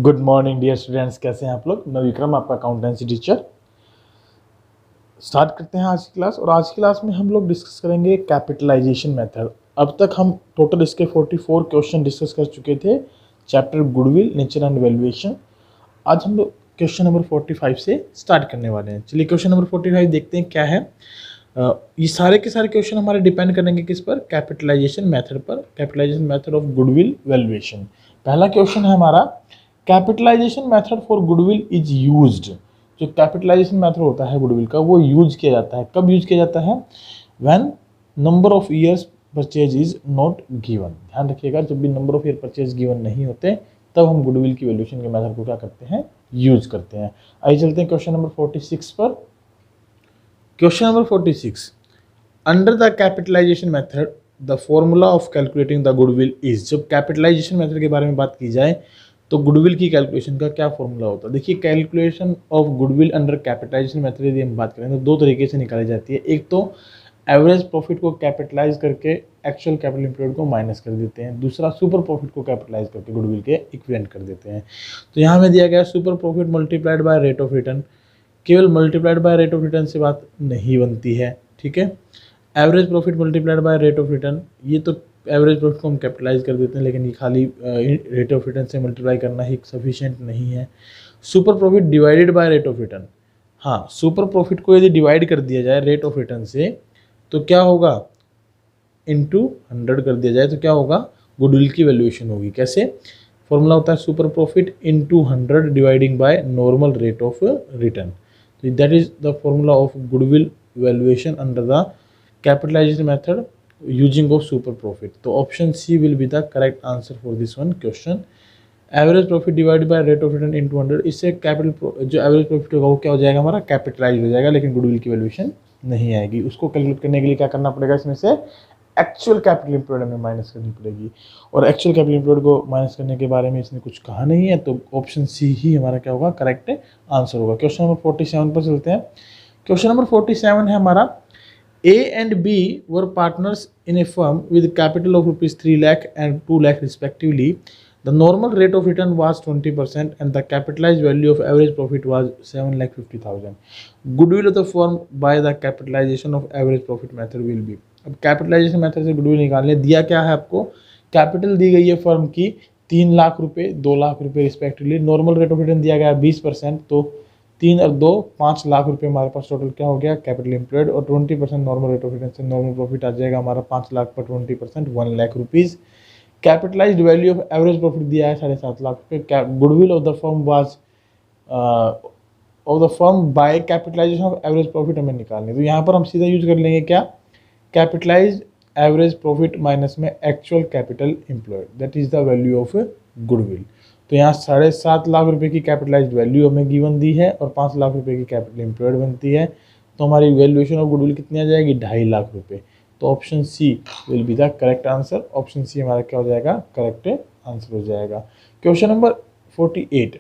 Good morning dear students, कैसे हैं आप लोग। मैं विक्रम, आपका अकाउंटेंसी टीचर। स्टार्ट करते हैं आज की क्लास। और आज की क्लास में हम लोग डिस्कस करेंगे कैपिटलाइजेशन मेथड। अब तक हम टोटल इसके 44 क्वेश्चन डिस्कस कर चुके थे, chapter goodwill, nature and valuation. आज हम लोग क्वेश्चन नंबर 45 से स्टार्ट करने वाले हैं। चलिए क्वेश्चन नंबर 45 देखते हैं क्या है। ये सारे के सारे क्वेश्चन हमारे डिपेंड करेंगे किस पर? कैपिटलाइजेशन मेथड पर, capitalization method of goodwill valuation. पहला क्वेश्चन है हमारा, capitalization method for goodwill is used. जो कैपिटलाइजेशन मेथड होता है गुडविल का, वो यूज किया जाता है। कब यूज किया जाता है? When number of years purchase is not given. ध्यान रखिएगा, जब भी number of year purchase given नहीं होते तब हम गुडविल की वैल्यूएशन के मेथड को क्या करते हैं? यूज करते हैं। आइए चलते हैं क्वेश्चन नंबर 46 पर। Question number 46, under the capitalisation method the formula of calculating the goodwill is. जब कैपिटलाइजेशन मेथड के बारे में बात की जाए तो गुडविल की कैलकुलेशन का क्या फॉर्मूला होता है? देखिए, calculation of goodwill under capitalization method यदि हम बात करें तो दो तरीके से निकाली जाती है। एक तो एवरेज प्रॉफिट को कैपिटलाइज करके एक्चुअल कैपिटल एम्प्लॉयड को माइनस कर देते हैं, दूसरा सुपर प्रॉफिट को कैपिटलाइज करके गुडविल के इक्विवेलेंट कर देते हैं। तो यहाँ में दिया गया super profit multiplied by rate of return. केवल multiplied by rate of return से बात नहीं बनती है, ठीक है। Average profit multiplied by rate of return, ये तो एवरेज प्रॉफिट को हम कैपिटलाइज कर देते हैं, लेकिन ये खाली रेट ऑफ रिटर्न से मल्टीप्लाई करना ही सफिशिएंट नहीं है। Super profit divided by rate of return, हाँ, सुपर प्रॉफिट को यदि डिवाइड कर दिया जाए रेट ऑफ रिटर्न से तो क्या होगा? इनटू 100 कर दिया जाए तो क्या होगा? गुडविल की वैल्यूएशन होगी। कैसे? फॉर्मूला होता है super profit into 100 dividing by normal rate of return. तो that is the formula of goodwill valuation under the capitalisation method using of super profit. तो option C will be the correct answer for this one question. Average profit divide by rate of return into 100, इससे capital जो average profit होगा वो क्या हो जाएगा? हमारा capitalise हो जाएगा, लेकिन गुडविल की वैल्यूएशन नहीं आएगी। उसको कैलकुलेट करने के लिए क्या करना पड़ेगा? इसमें से एक्चुअल कैपिटल एम्प्लॉयड हमें माइनस करनी पड़ेगी। और एक्चुअल कैपिटल एम्प्लॉयड को माइनस करने के बारे में इसने कुछ कहा नहीं है, तो ऑप्शन सी ही हमारा क्या होगा? करेक्ट आंसर होगा। क्वेश्चन नंबर 47 पर चलते हैं। क्वेश्चन नंबर 47 है हमारा, A and B were partners in a firm with capital of rupees 3 lakh and 2 lakh respectively. The normal rate of return was 20% and the capitalized value of average profit was 7,50,000. Goodwill of the firm by the capitalization of average profit method will be. अब capitalisation method से goodwill निकालने दिया क्या है आपको? Capital दी गई है firm की 3 लाख रुपए, 2 लाख रुपए respectively. Normal rate of return दिया गया 20%, तो 3 और 2 5 लाख रुपए हमारे पास टोटल क्या हो गया? Capital employed. और 20% नॉर्मल रेट ऑफ रिटर्न से नॉर्मल प्रॉफिट आ जाएगा हमारा 5 लाख पर 20% 1 lakh rupees. Capitalized value of average profit दिया है 7.5 लाख रुपये। Goodwill of the firm was of the firm by capitalization of average profit हमें निकालने। तो यहाँ पर हम सीधा यूज कर लेंगे क्या? कैपिटलाइज्ड एवरेज प्रॉफिट माइनस में actual capital employed, that is the value of goodwill. तो यहाँ 7.5 लाख रुपए की कैपिटलाइज्ड वैल्यू हमें गिवन दी है और 5 लाख रुपए की कैपिटल एम्प्लॉयड बनती है, तो हमारी वैल्यूएशन ऑफ गुडविल कितनी आ जाएगी? 2.5 लाख रुपए। तो option C will be the correct answer. Option C हमारा क्या हो जाएगा? करेक्ट आंसर हो जाएगा। Question number 48,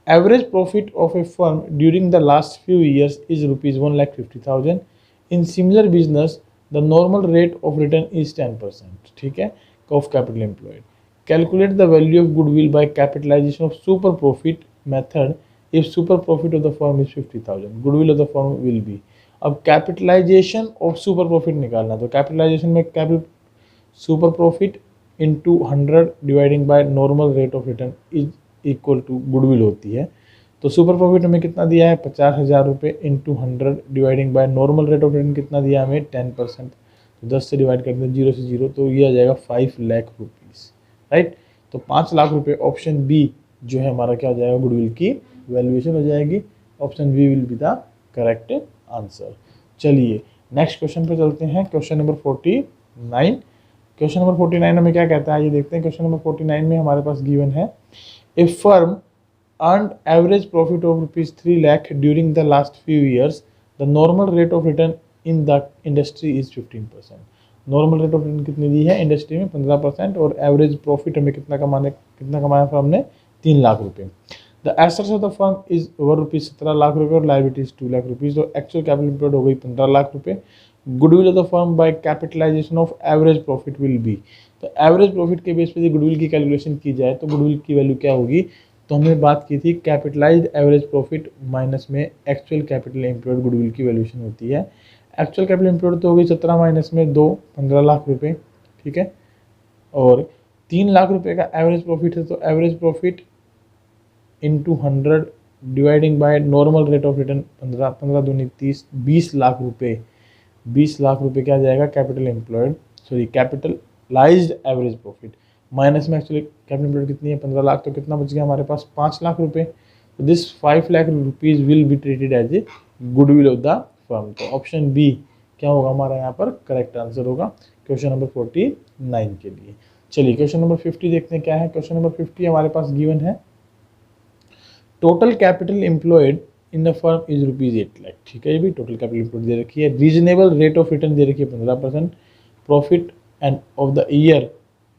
average profit of a firm during the last few years is rupees 1,50,000। In similar business the normal rate of return is 10%, ठीक है, of capital employed. Calculate the value of goodwill by capitalization of super profit method if super profit of the firm is 50,000. Goodwill of the firm will be. अब capitalization of super profit निकालना, तो capitalization में capital super profit into 100 dividing by normal rate of return is equal to goodwill होती है। तो super profit हमें कितना दिया है? 50,000 रुपये into 100 dividing by normal rate of return कितना दिया हमें? 10%। तो 10 से डिवाइड कर दें 0 से 0, तो ये आ जाएगा 5 लाख रुपीज़, राइट। तो 5 लाख रुपए ऑप्शन बी जो है हमारा क्या हो जाएगा? गुडविल की वैल्यूएशन हो जाएगी। Option B will be the correct answer. चलिए नेक्स्ट क्वेश्चन पे चलते हैं। Question number 49। क्वेश्चन नंबर 49 हमें क्या कहता है ये देखते हैं। क्वेश्चन नंबर 49 में हमारे पास गिवन है, a firm earned average profit of rupees 3 lakh during the last few years, the normal rate of return in the industry is 15%। Normal rate of return कितनी दी है इंडस्ट्री में? 15%। और एवरेज प्रॉफिट हमें कितना कमाया फर्म ने? 3 लाख रुपए। The assets of the firm is over rupees 17 lakh रुपए और लायबिलिटीज 2 लाख रुपीज। तो एक्चुअल कैपिटल एम्प्लॉयड हो गई 15 लाख रुपए। Goodwill of the firm by capitalization of average profit will be. तो एवरेज प्रॉफिट के बेस पे गुडविल की कैलकुलेशन की जाए तो गुडविल की वैल्यू क्या होगी? तो हमने बात की थी कैपिटलाइज्ड एवरेज प्रॉफिट माइनस में एक्चुअल कैपिटल एम्प्लॉयड गुडविल की वैल्यूएशन होती है। एक्चुअल कैपिटल एम्प्लॉयड तो होगी 17 माइनस में 2, 15 लाख रुपए, ठीक है। और 3 लाख रुपए का एवरेज प्रॉफिट है, तो average profit into 100 dividing by normal rate of return 15, 15 दूनी 30, 20 लाख रुपए। 20 लाख रुपए क्या जाएगा capital employed, sorry capitalised average profit minus में एक्चुअली कैपिटल एम्प्लॉयड कितनी है 15 लाख, तो कितना बच गया हमारे पास 5 लाख रुपए। तो this 5 lakh rupees will be treated as a goodwill of the firm. तो ऑप्शन बी क्या होगा हमारा यहाँ पर करेक्ट आंसर होगा क्वेश्चन नंबर 49 के लिए। चलिए क्वेश्चन नंबर 50 देखते हैं क्या है। क्वेश्चन नंबर 50 हमारे पास गिवन है total capital employed in the firm is ₹8 lakh, ठीक है। ये भी टोटल कैपिटल एम्प्लॉयड दे रखी है। रीजनेबल रेट ऑफ रिटर्न दे रखी है 15%। Profit end of the year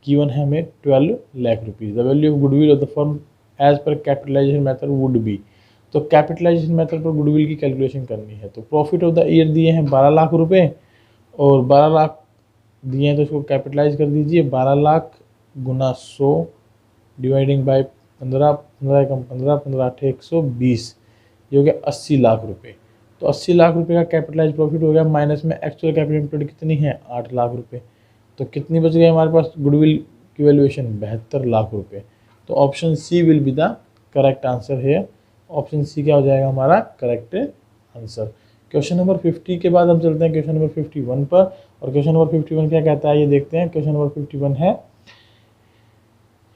given है हमें 12 lakh rupees. The value of goodwill of the firm as per capitalization method would be. तो कैपिटलाइजेशन मेथड पर गुडविल की कैलकुलेशन करनी है। तो प्रॉफिट ऑफ द ईयर दिए हैं 12 लाख रुपए और 12 लाख दिए हैं, तो इसको कैपिटलाइज कर दीजिए। 12 लाख गुना 100 डिवाइडिंग बाय 15, 15 कम 15, 15 8 120, ये हो गया 80 लाख रुपए। तो 80 लाख रुपए का कैपिटलाइज प्रॉफिट हो गया, माइनस में एक्चुअल कैपिटल एम्प्लॉयड कितनी है 8 लाख रुपए। तो कितनी बच गई हमारे पास गुडविल की वैल्यूएशन 72 लाख रुपए। तो option C will be the correct answer है। ऑप्शन सी क्या हो जाएगा हमारा करेक्ट आंसर। क्वेश्चन नंबर 50 के बाद हम चलते हैं क्वेश्चन नंबर 51 पर। और क्वेश्चन नंबर 51 क्या कहता है ये देखते हैं। क्वेश्चन नंबर 51 है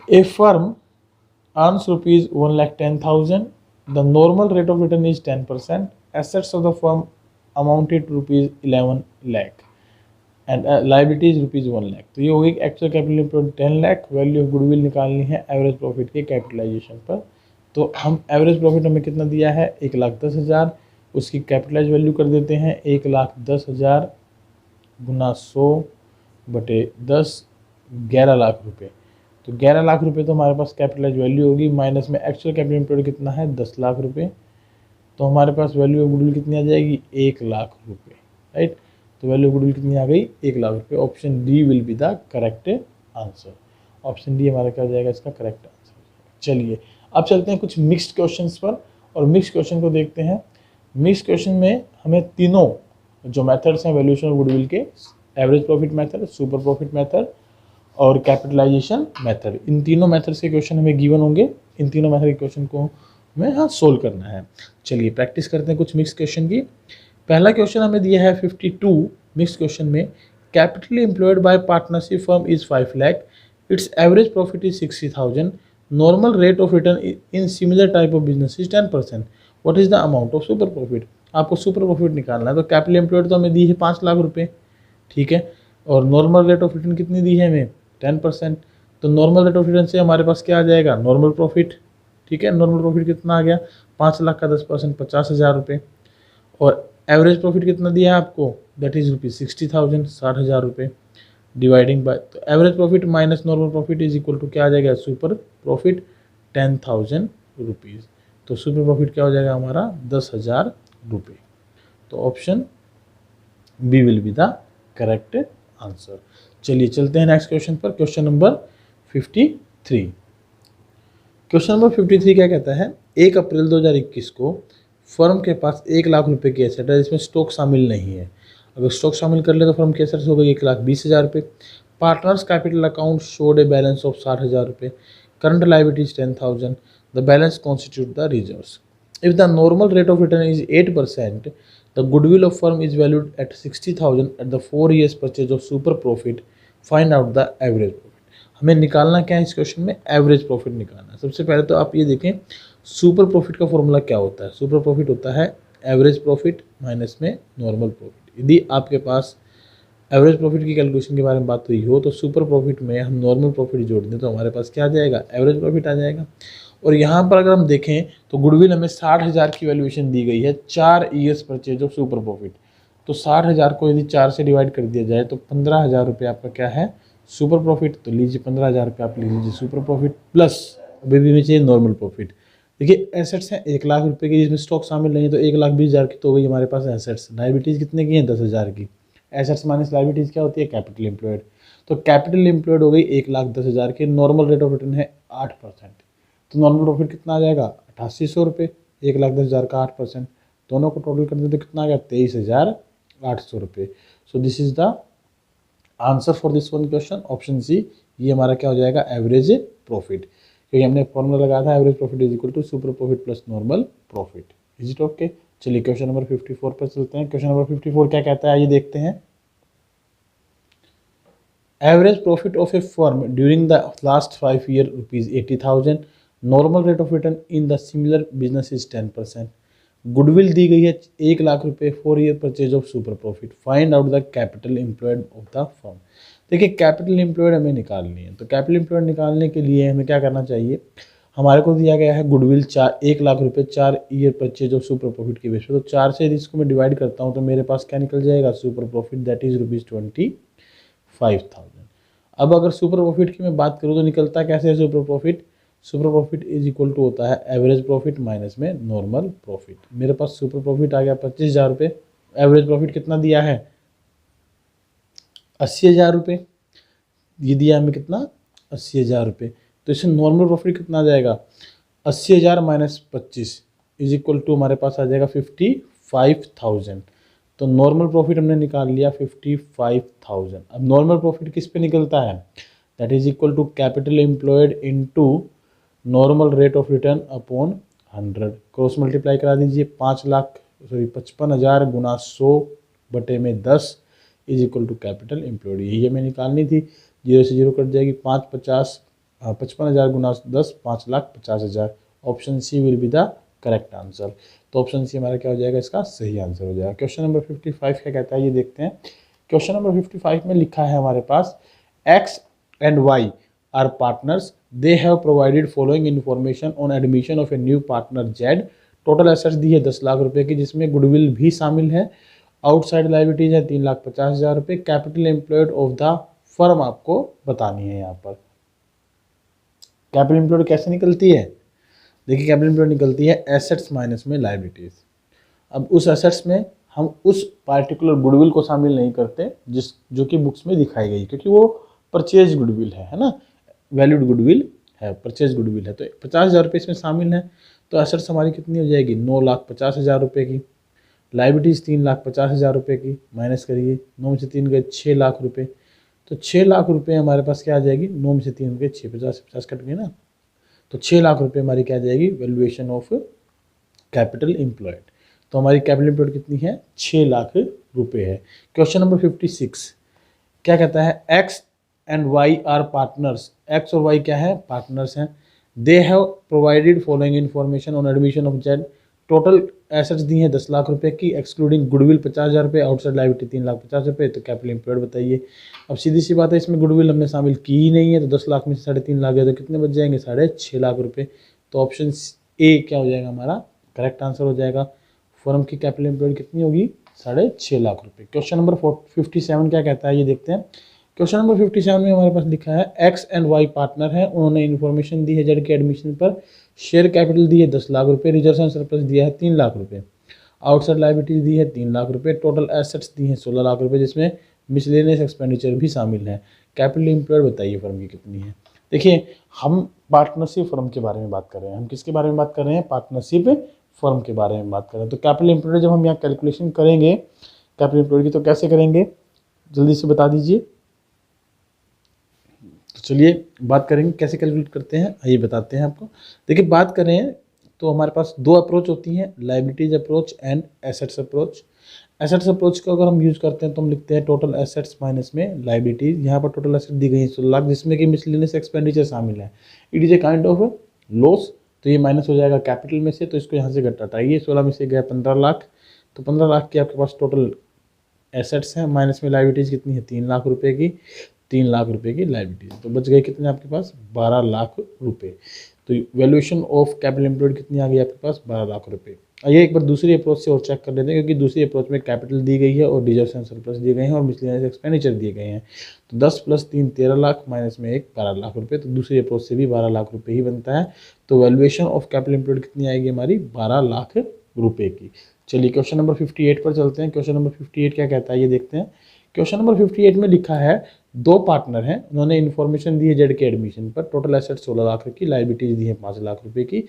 a firm earns ₹1,10,000. The normal rate of return is 10%. Assets of the firm amounted to ₹11 lakh and liabilities ₹1 lakh. तो ये होगी actual capital employed 10 lakh. Value of goodwill निकालनी है एवरेज प्रॉफिट के कैपिटलाइजेशन पर। तो हम एवरेज प्रॉफिट हमें कितना दिया है 1,10,000, उसकी कैपिटलाइज वैल्यू कर देते हैं 1,10,000 गुना 100/10, 11 लाख रुपए। तो 11 लाख रुपए तो हमारे पास कैपिटलाइज वैल्यू होगी, माइनस में एक्चुअल कैपिटल एम्प्लॉयड कितना है 10 लाख रुपए। तो हमारे पास वैल्यू ऑफ गुडविल कितनी आ जाएगी 1 लाख रुपए, राइट। तो वैल्यू ऑफ गुडविल कितनी आ गई 1 लाख रुपए। Option D will be the correct answer. Option D हमारा क्या हो जाएगा इसका करेक्ट आंसर। चलिए अब चलते हैं कुछ मिक्स्ड क्वेश्चंस पर और मिक्स्ड क्वेश्चन को देखते हैं। मिक्स्ड क्वेश्चन में हमें तीनों जो मेथड्स हैं वैल्यूएशन ऑफ गुडविल के, average profit method, super profit method और कैपिटलाइजेशन मेथड, इन तीनों मेथड्स के क्वेश्चन हमें गिवन होंगे। इन तीनों मेथड के क्वेश्चन को हमें सोल्व करना है। चलिए प्रैक्टिस करते हैं कुछ मिक्स क्वेश्चन की। पहला क्वेश्चन हमें दिया है 52 मिक्स क्वेश्चन में capital employed by partnership firm is 5 lakh, it's average profit is 60,000, normal rate of return in similar type of business is 10%, what is the amount of super profit. आपको super profit निकालना है। तो capital employed तो हमें दी है 5 लाख रुपये, ठीक है, और नॉर्मल रेट ऑफ रिटर्न कितनी दी है हमें 10%। तो नॉर्मल रेट ऑफ रिटर्न से हमारे पास क्या आ जाएगा नॉर्मल प्रॉफिट, ठीक है। नॉर्मल प्रॉफिट कितना आ गया 5 लाख का 10% 50,000 रुपये। और एवरेज प्रॉफिट कितना दिया है आपको दैट इज ₹60,000, 60,000 रुपये डिवाइडिंग बाय, तो average profit minus normal profit is equal to क्या आ जाएगा सुपर प्रॉफिट 10,000 रुपीज़। तो सुपर प्रॉफिट क्या हो जाएगा हमारा 10,000 रुपये। तो option B will be the correct answer. चलिए चलते हैं नेक्स्ट क्वेश्चन पर। Question number 53। क्वेश्चन नंबर 53 क्या कहता है 1 अप्रैल 2021 को फर्म के पास 1 लाख रुपए की एसेट है जिसमें स्टॉक शामिल नहीं है। अगर स्टॉक शामिल कर ले तो फर्म की एसेट्स हो गई 1,20,000 रुपये। Partners capital account showed a balance of 60,000 रुपये। Current liabilities 10,000। The balance constitute the reserves. If the normal rate of return is 8%, the goodwill of firm is valued at 60,000 at the 4 years purchase of super profit. Find out the average profit. हमें निकालना क्या है इस question में average profit निकालना है। सबसे पहले तो आप ये देखें सुपर प्रॉफिट का फॉर्मूला क्या होता है। सुपर प्रॉफिट होता है एवरेज प्रॉफिट माइनस में नॉर्मल प्रॉफिट। यदि आपके पास एवरेज प्रॉफिट की कैलकुलेशन के बारे में बात हुई हो तो सुपर प्रॉफिट में हम नॉर्मल प्रॉफिट जोड़ दें तो हमारे पास क्या आ जाएगा एवरेज प्रॉफिट आ जाएगा। और यहाँ पर अगर हम देखें तो गुडविल हमें 60,000 की वैल्यूएशन दी गई है 4 years purchase of super profit. तो 60,000 को यदि 4 से डिवाइड कर दिया जाए तो 15,000 रुपये आपका क्या है सुपर प्रॉफिट। तो लीजिए 15,000 रुपये आप लिख लीजिए सुपर प्रॉफिट प्लस अभी भी चाहिए नॉर्मल प्रॉफिट। देखिए एसेट्स हैं 1 लाख रुपये की जिसमें स्टॉक शामिल नहीं है तो 1,20,000 की तो हो गई हमारे पास एसेट्स। लायबिलिटीज़ कितने की हैं 10,000 की। एसेट्स माइनस लायबिलिटीज़ क्या होती है कैपिटल एम्प्लॉयड। तो कैपिटल एम्प्लॉयड हो गई 1,10,000 की। नॉर्मल रेट ऑफ रिटर्न है 8%। तो नॉर्मल प्रॉफिट कितना आ जाएगा 8800 रुपये, 1,10,000 का 8%, दोनों को टोटल कर दें तो कितना आ गया 23,800 रुपये। So this is the answer for this one question, option C. ये हमारा क्या हो जाएगा एवरेज प्रॉफिट, क्योंकि हमने फॉर्मूला लगाया था average profit is equal to super profit plus normal profit. Is it okay? चलिए क्वेश्चन नंबर 54 पर चलते हैं। क्वेश्चन नंबर 54 क्या कहता है ये देखते हैं। Average profit of a firm during the last 5 year ₹80,000, normal rate of return in the similar business is 10%। Goodwill दी गई है 1,00,000 रुपये for year purchase of super profit, find out the capital employed of the firm. देखिए capital employed हमें निकालनी है, तो capital employed निकालने के लिए हमें क्या करना चाहिए, हमारे को दिया गया है गुडविल 1,00,000 रुपये 4 year purchase of super profit की बेस पे, तो 4 से इसको मैं डिवाइड करता हूँ तो मेरे पास क्या निकल जाएगा सुपर प्रॉफिट दैट इज ₹25,000। अब अगर सुपर प्रॉफिट की मैं बात करूँ तो निकलता कैसे है super profit, super profit is equal to होता है एवरेज प्रॉफिट माइनस में नॉर्मल प्रॉफिट। मेरे पास सुपर प्रॉफिट आ गया 25,000 रुपये, एवरेज प्रॉफिट कितना दिया है 80,000 रुपये, ये दिया हमें कितना 80,000 रुपये, तो इससे नॉर्मल प्रॉफिट कितना आ जाएगा 80,000 माइनस 25 इज इक्वल टू हमारे पास आ जाएगा 55,000। तो नॉर्मल प्रॉफिट हमने निकाल लिया 55,000। अब नॉर्मल प्रॉफिट किस पे निकलता है, that is equal to capital employed into normal rate of return upon 100, cross multiply करा दीजिए 55,000 गुना 100/10 is equal to capital employed, यही हमें निकालनी थी। 0 से 0 कट जाएगी, 55,000 गुना 10 5,50,000। Option C will be the correct answer. तो ऑप्शन सी हमारा क्या हो जाएगा, इसका सही आंसर हो जाएगा। क्वेश्चन नंबर 55 क्या कहता है ये देखते हैं। क्वेश्चन नंबर 55 में लिखा है हमारे पास X and Y are partners, they have provided following information on admission of a new partner Z. Total assets दी है 10,00,000 रुपये की, जिसमें गुडविल भी शामिल है, आउटसाइड लायबिलिटीज है 3,50,000 रुपये, capital employed of the firm आपको बतानी है। यहाँ पर कैपिटल एम्प्लॉयड कैसे निकलती है, देखिए कैपिटल एम्प्लॉयड निकलती है एसेट्स माइनस में लायबिलिटीज। अब उस एसेट्स में हम उस पार्टिकुलर गुडविल को शामिल नहीं करते जो कि बुक्स में दिखाई गई, क्योंकि वो परचेज गुडविल है ना, वैल्यूड गुडविल है, परचेज गुडविल है, तो 50,000 रुपये इसमें शामिल है। तो एसेट्स हमारी कितनी हो जाएगी 9,50,000 रुपये की, लायबिलिटीज 3,50,000 रुपये की, माइनस करिए 9 में से 3 गए 6,00,000 रुपये, तो 6,00,000 रुपये हमारे पास क्या आ जाएगी, 9 में से 3 गए 6, 50 कट गए ना, तो 6,00,000 रुपये हमारी क्या आ जाएगी वैल्यूएशन ऑफ कैपिटल एम्प्लॉयड। तो हमारी कैपिटल एम्प्लॉयड कितनी है 6,00,000 रुपये है। क्वेश्चन नंबर 56 क्या कहता है, X and Y are partners, X और वाई क्या है पार्टनर्स हैं, they have provided following information on admission of Z. Total assets दी हैं 10,00,000 रुपये की, एक्सक्लूडिंग गुडविल 50,000 रुपये, आउटसाइड लायबिलिटी 3,50,000 रुपये, तो कैपिटल एम्प्लॉयड बताइए। अब सीधी सी बात है, इसमें गुडविल हमने शामिल की ही नहीं है, तो 10,00,000 में से 3.5 है, तो कितने बच जाएंगे 6,50,000 रुपये। तो ऑप्शन ए क्या हो जाएगा हमारा करेक्ट आंसर हो जाएगा। फर्म की कैपिटल एम्प्लॉयड कितनी होगी 6,50,000 रुपये। क्वेश्चन नंबर 57 क्या कहता है ये देखते हैं। क्वेश्चन नंबर 57 में हमारे पास लिखा है एक्स एंड वाई पार्टनर है, उन्होंने इन्फॉर्मेशन दी है जेड के एडमिशन पर, शेयर कैपिटल दी है 10,00,000 रुपये, रिजर्व एंड सरप्लस दिया है 3,00,000 रुपये, आउटसाइड लायबिलिटीज दी है 3,00,000 रुपये, टोटल एसेट्स दी हैं 16,00,000 रुपये, जिसमें मिसलेनियस एक्सपेंडिचर भी शामिल है। कैपिटल एम्प्लॉयड बताइए फर्म की कितनी है। देखिए हम पार्टनरशिप फर्म के बारे में बात कर रहे हैं, हम किसके बारे में बात कर रहे हैं पार्टनरशिप फर्म के बारे में बात कर रहे हैं। तो कैपिटल एम्प्लॉयड जब हम यहाँ कैलकुलेशन करेंगे कैपिटल एम्प्लॉयड की, तो कैसे करेंगे जल्दी से बता दीजिए। तो चलिए बात करेंगे कैसे कैलकुलेट करते हैं, आइए बताते हैं आपको। देखिए बात करें तो हमारे पास 2 अप्रोच होती हैं, liabilities approach and assets approach. Assets approach को अगर हम यूज़ करते हैं तो हम लिखते हैं टोटल एसेट्स माइनस में लायबिलिटीज। यहाँ पर टोटल एसेट दी गई है 16,00,000, जिसमें कि मिसलेनियस एक्सपेंडिचर शामिल है, it is a kind of loss, तो ये माइनस हो जाएगा कैपिटल में से, तो इसको यहाँ से घटाइए, 16 में से गया 15,00,000, तो 15,00,000 की आपके पास टोटल एसेट्स हैं, माइनस में लायबिलिटीज कितनी है 3,00,000 रुपये की, 3,00,000 रुपये की लायबिलिटीज, तो बच गए कितने आपके पास 12,00,000 रुपये। तो वैल्यूएशन ऑफ कैपिटल एम्प्लॉयड कितनी आ गई आपके पास 12,00,000 रुपये। ये एक बार दूसरी अप्रोच से और चेक कर लेते हैं, क्योंकि दूसरी अप्रोच में कैपिटल दी गई है और रिजर्व एंड सरप्लस दिए गए हैं और मिसलेनियस एक्सपेंडिचर दिए गए हैं। तो 10 + 3 13,00,000 माइनस में 1 12,00,000 रुपये, तो दूसरी अप्रोच से भी 12,00,000 रुपये ही बनता है। तो वैल्यूएशन ऑफ कैपिटल एम्प्लॉयड कितनी आएगी हमारी 12,00,000 रुपये की। चलिए क्वेश्चन नंबर 58 पर चलते हैं। क्वेश्चन नंबर 58 क्या कहता है ये देखते हैं। क्वेश्चन नंबर 58 में लिखा है दो पार्टनर हैं, उन्होंने इन्फॉर्मेशन दी है जेड के एडमिशन पर, टोटल एसेट्स 16 लाख की, लाइबिलिटीज दी है 5 लाख रुपए की।